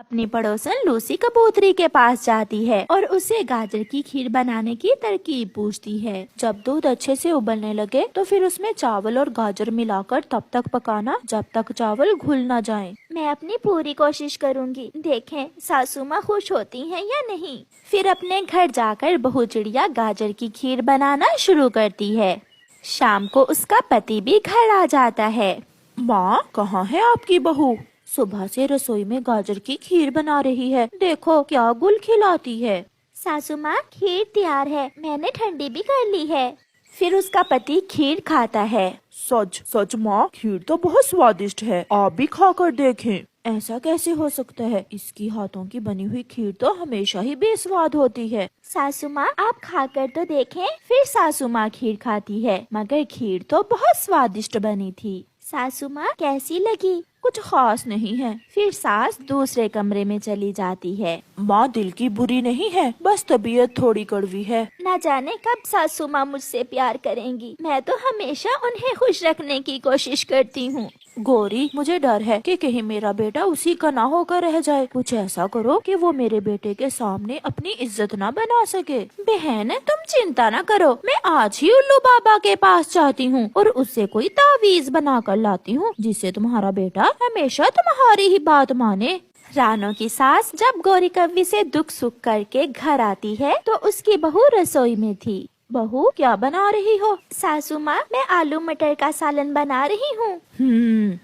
अपनी पड़ोसन लूसी कबूतरी के पास जाती है और उसे गाजर की खीर बनाने की तरकीब पूछती है। जब दूध अच्छे से उबलने लगे तो फिर उसमें चावल और गाजर मिलाकर तब तक पकाना जब तक चावल घुल न जाएं। मैं अपनी पूरी कोशिश करूंगी, देखें सासू माँ खुश होती हैं या नहीं। फिर अपने घर जाकर बहू चिड़िया गाजर की खीर बनाना शुरू करती है। शाम को उसका पति भी घर आ जाता है। माँ, कहाँ है आपकी बहू? सुबह से रसोई में गाजर की खीर बना रही है, देखो क्या गुल खिलाती है। सासू माँ, खीर तैयार है, मैंने ठंडी भी कर ली है। फिर उसका पति खीर खाता है। सच सच माँ, खीर तो बहुत स्वादिष्ट है, आप भी खाकर देखें। ऐसा कैसे हो सकता है? इसकी हाथों की बनी हुई खीर तो हमेशा ही बेस्वाद होती है। सासू माँ, आप खाकर तो देखें। फिर सासू माँ खीर खाती है, मगर खीर तो बहुत स्वादिष्ट बनी थी। सासू माँ, कैसी लगी? कुछ खास नहीं है। फिर सास दूसरे कमरे में चली जाती है। माँ दिल की बुरी नहीं है, बस तबीयत थोड़ी कड़वी है। न जाने कब सासू माँ मुझसे प्यार करेंगी। मैं तो हमेशा उन्हें खुश रखने की कोशिश करती हूँ। गौरी, मुझे डर है कि कहीं मेरा बेटा उसी का ना होकर रह जाए। कुछ ऐसा करो कि वो मेरे बेटे के सामने अपनी इज्जत ना बना सके। बहन, तुम चिंता ना करो, मैं आज ही उल्लू बाबा के पास जाती हूँ और उससे कोई तावीज बना कर लाती हूँ जिससे तुम्हारा बेटा हमेशा तुम्हारी ही बात माने। रानो की सास जब गौरी कव्वी से दुख सुख करके घर आती है तो उसकी बहू रसोई में थी। बहू, क्या बना रही हो? सासू माँ, मैं आलू मटर का सालन बना रही हूँ।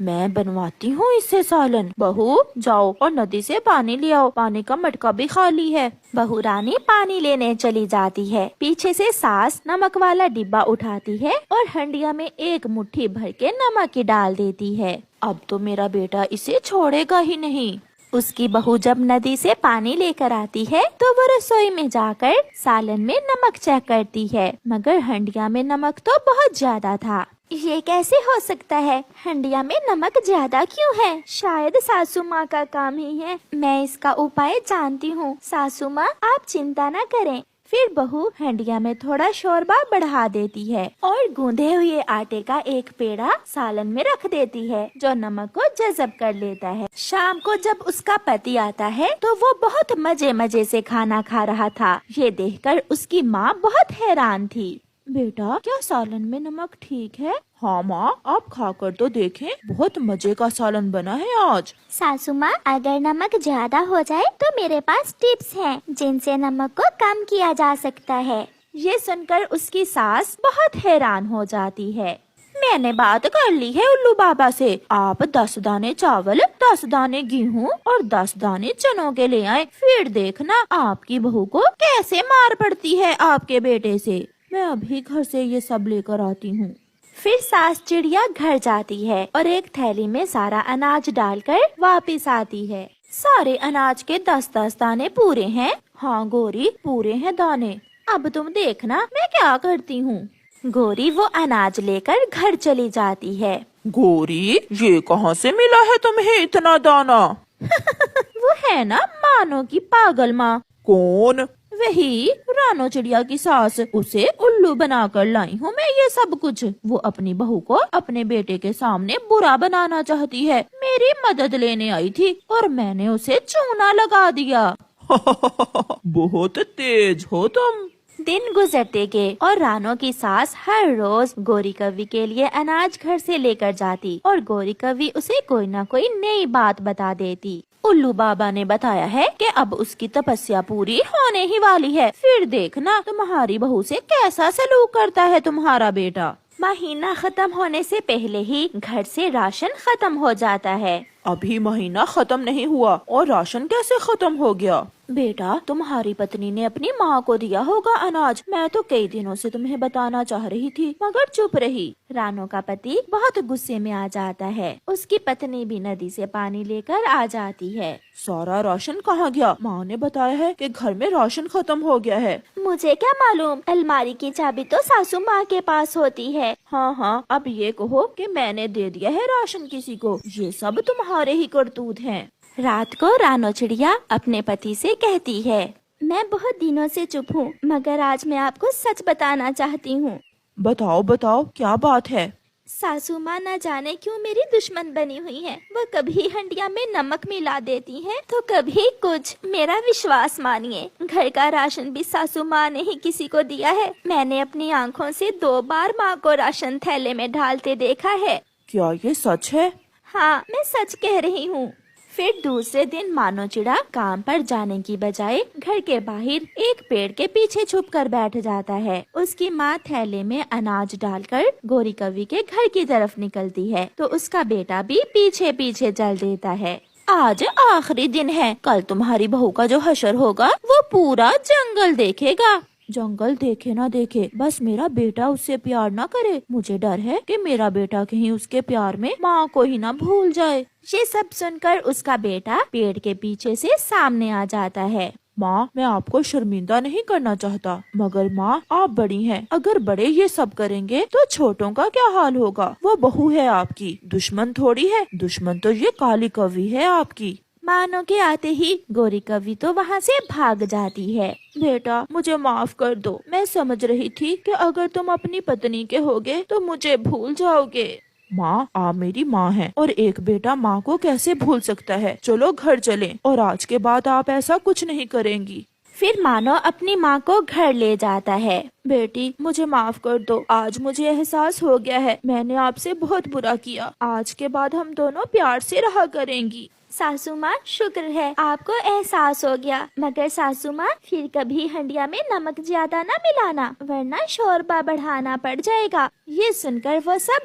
मैं बनवाती हूँ इससे सालन। बहू, जाओ और नदी से पानी ले आओ, पानी का मटका भी खाली है। बहू रानी पानी लेने चली जाती है। पीछे से सास नमक वाला डिब्बा उठाती है और हंडिया में एक मुट्ठी भर के नमक की डाल देती है। अब तो मेरा बेटा इसे छोड़ेगा ही नहीं। उसकी बहू जब नदी से पानी लेकर आती है तो वो रसोई में जाकर सालन में नमक चेक करती है, मगर हंडिया में नमक तो बहुत ज्यादा था। ये कैसे हो सकता है? हंडिया में नमक ज्यादा क्यों है? शायद सासू माँ का काम ही है। मैं इसका उपाय जानती हूँ। सासू माँ, आप चिंता न करें। फिर बहू हंडिया में थोड़ा शोरबा बढ़ा देती है और गूंदे हुए आटे का एक पेड़ा सालन में रख देती है जो नमक को जज़ब कर लेता है। शाम को जब उसका पति आता है तो वो बहुत मजे मजे से खाना खा रहा था। ये देखकर उसकी माँ बहुत हैरान थी। बेटा, क्या सालन में नमक ठीक है? हाँ माँ, आप खाकर तो देखें, बहुत मजे का सालन बना है आज। सासू माँ, अगर नमक ज्यादा हो जाए तो मेरे पास टिप्स हैं जिनसे नमक को कम किया जा सकता है। ये सुनकर उसकी सास बहुत हैरान हो जाती है। मैंने बात कर ली है उल्लू बाबा से। आप 10 दाने चावल, 10 दाने गेहूँ और 10 दाने चनों के ले आए। फिर देखना आपकी बहू को कैसे मार पड़ती है आपके बेटे से। मैं अभी घर से ये सब लेकर आती हूँ। फिर सास चिड़िया घर जाती है और एक थैली में सारा अनाज डालकर वापस आती है। सारे अनाज के 10-10 दाने पूरे हैं। हाँ गौरी, पूरे हैं दाने। अब तुम देखना मैं क्या करती हूँ। गौरी वो अनाज लेकर घर चली जाती है। गौरी, ये कहाँ से मिला है तुम्हें इतना दाना? वो है ना मानो की पागल माँ। कौन? वही रानो चिड़िया की सास। उसे उल्लू बनाकर लाई हूँ मैं ये सब कुछ। वो अपनी बहू को अपने बेटे के सामने बुरा बनाना चाहती है। मेरी मदद लेने आई थी और मैंने उसे चूना लगा दिया। बहुत तेज हो तुम। दिन गुजरते गए और रानो की सास हर रोज गौरी कव्वी के लिए अनाज घर से लेकर जाती और गौरी कव्वी उसे कोई न कोई नई बात बता देती। उल्लू बाबा ने बताया है कि अब उसकी तपस्या पूरी होने ही वाली है। फिर देखना तुम्हारी बहू से कैसा सलूक करता है तुम्हारा बेटा। महीना खत्म होने से पहले ही घर से राशन खत्म हो जाता है। अभी महीना खत्म नहीं हुआ और राशन कैसे खत्म हो गया? बेटा, तुम्हारी पत्नी ने अपनी माँ को दिया होगा अनाज। मैं तो कई दिनों से तुम्हें बताना चाह रही थी मगर चुप रही। रानो का पति बहुत गुस्से में आ जाता है। उसकी पत्नी भी नदी से पानी लेकर आ जाती है। सारा राशन कहाँ गया? माँ ने बताया है कि घर में राशन खत्म हो गया है। मुझे क्या मालूम, अलमारी की चाबी तो सासू माँ के पास होती है। हाँ, अब ये कहो कि मैंने दे दिया है राशन किसी को। ये सब तुम्हारे ही करतूत हैं। रात को रानो चिड़िया अपने पति से कहती है, मैं बहुत दिनों से चुप हूँ मगर आज मैं आपको सच बताना चाहती हूँ। बताओ बताओ, क्या बात है? सासू माँ न जाने क्यों मेरी दुश्मन बनी हुई है। वो कभी हंडिया में नमक मिला देती हैं, तो कभी कुछ। मेरा विश्वास मानिए, घर का राशन भी सासू माँ ने ही किसी को दिया है। मैंने अपनी आंखों से 2 बार माँ को राशन थैले में डालते देखा है। क्या ये सच है? हाँ, मैं सच कह रही हूँ। फिर दूसरे दिन मानो चिड़ा काम पर जाने की बजाय घर के बाहर एक पेड़ के पीछे छुप कर बैठ जाता है। उसकी माँ थैले में अनाज डालकर गोरी कवि के घर की तरफ निकलती है, तो उसका बेटा भी पीछे पीछे चल देता है। आज आखिरी दिन है, कल तुम्हारी बहू का जो हशर होगा वो पूरा जंगल देखेगा। जंगल देखे ना देखे, बस मेरा बेटा उससे प्यार ना करे। मुझे डर है कि मेरा बेटा कहीं उसके प्यार में माँ को ही ना भूल जाए। ये सब सुनकर उसका बेटा पेड़ के पीछे से सामने आ जाता है। माँ, मैं आपको शर्मिंदा नहीं करना चाहता, मगर माँ आप बड़ी हैं। अगर बड़े ये सब करेंगे तो छोटों का क्या हाल होगा? वो बहू है आपकी, दुश्मन थोड़ी है। दुश्मन तो ये काली कवि है आपकी। मानो के आते ही गोरी कवि तो वहाँ से भाग जाती है। बेटा, मुझे माफ कर दो। मैं समझ रही थी कि अगर तुम अपनी पत्नी के होगे तो मुझे भूल जाओगे। माँ, आप मेरी माँ हैं और एक बेटा माँ को कैसे भूल सकता है? चलो घर चलें और आज के बाद आप ऐसा कुछ नहीं करेंगी। फिर मानो अपनी माँ को घर ले जाता है। बेटी, मुझे माफ कर दो। आज मुझे एहसास हो गया है मैंने आपसे बहुत बुरा किया। आज के बाद हम दोनों प्यार से रहा करेंगी। सासू माँ, शुक्र है आपको एहसास हो गया। मगर सासू माँ, फिर कभी हंडिया में नमक ज्यादा न मिलाना, वरना शोरबा बढ़ाना पड़ जाएगा। ये सुनकर वो सब